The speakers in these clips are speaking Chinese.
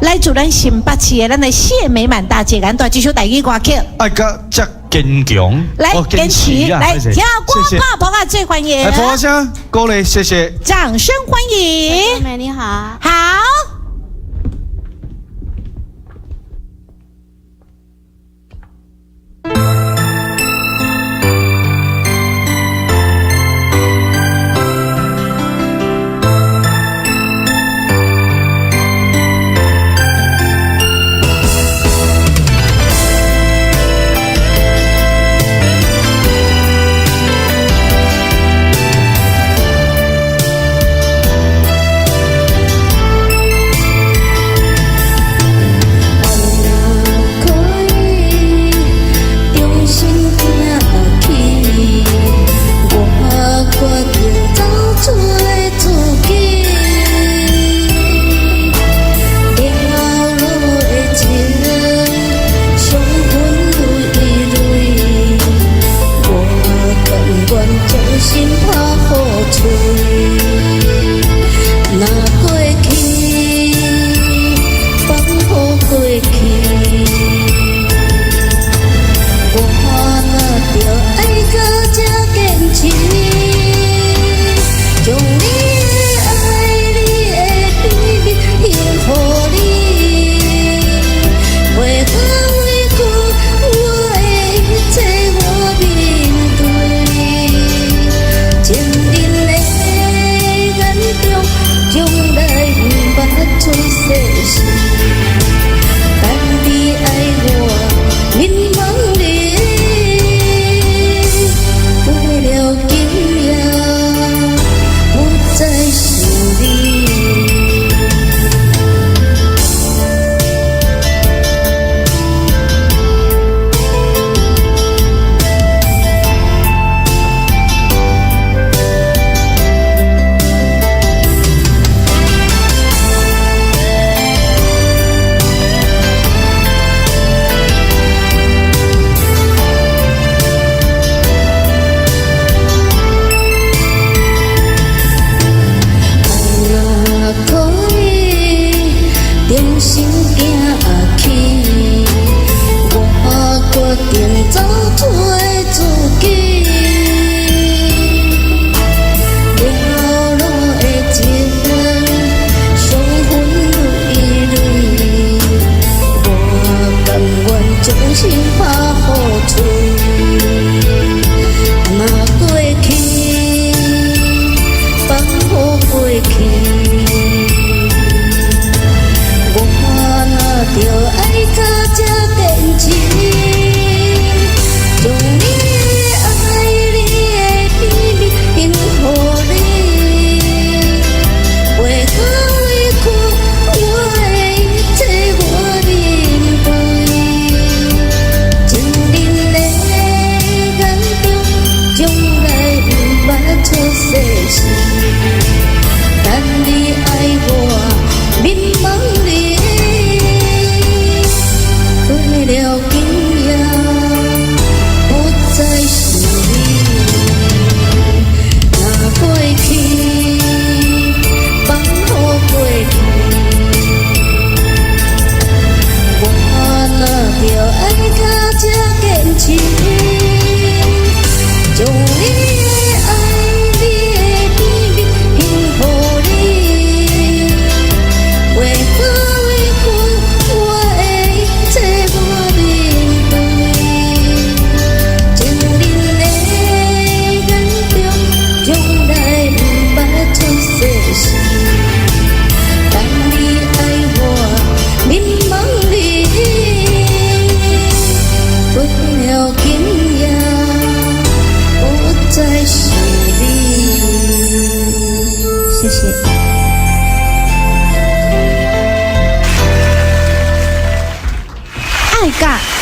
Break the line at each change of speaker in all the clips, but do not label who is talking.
来自咱新北市的咱的谢美满大姐，咱带这首台语歌曲。
爱甲这坚强，
来坚持，来听歌爸爸啊最欢迎。
来，掌声鼓励，谢谢，
掌声欢迎。
妹妹你好，
好。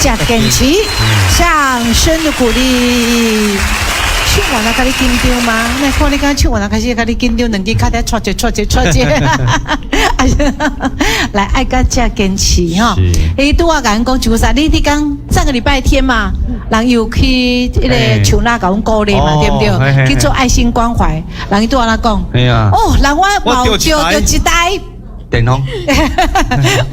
加坚持，掌声的鼓励。唱完了，给你紧张吗？那看你刚唱完了，开始给你紧张，两只脚在戳一。来，爱个加坚持哈。诶，拄我讲就是啥？你讲上个礼拜天嘛，人又去那个树那搞鼓励嘛，对不对？去做爱心关怀，人伊拄我那讲。
哎呀。
哦，人我毛招就一台。
电筒，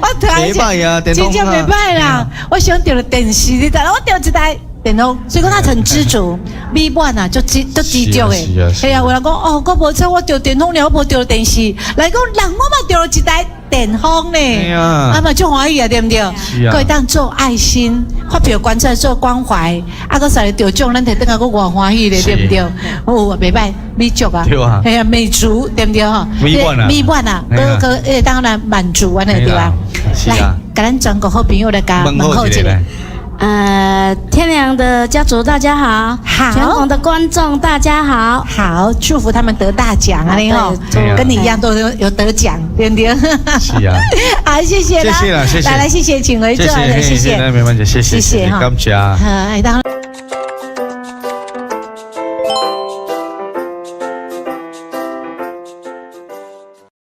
我突然
没歹啊电筒
真正没歹啦！我想到了电视，你知道，我掉一台电筒，所以讲他很知足，美满啊，就执着诶。哎呀，有人讲哦，我无错，我掉电筒了，我无掉电视。来讲人，我嘛掉了一台电筒呢，啊嘛就欢喜啊，对不对？可以当做爱心，发表观测做关怀，啊个使得奖，咱摕等下个偌欢喜咧，对不对？哦，袂歹，美足啊，
对啊，
哎呀，美足，对不对哈？
美满啊，
美满啊，个当然满足啊，对吧？来，给咱全国好朋友来讲问候一个。
天良的家族大家好，
好，
全国的观众大家好，
好，祝福他们得大奖啊！你好，跟你一样都有得奖，对不对？
是啊，
好，谢谢啦，
谢谢啦，谢谢，
来，谢谢，请回座，谢谢，
没问题，谢谢，感谢。
当。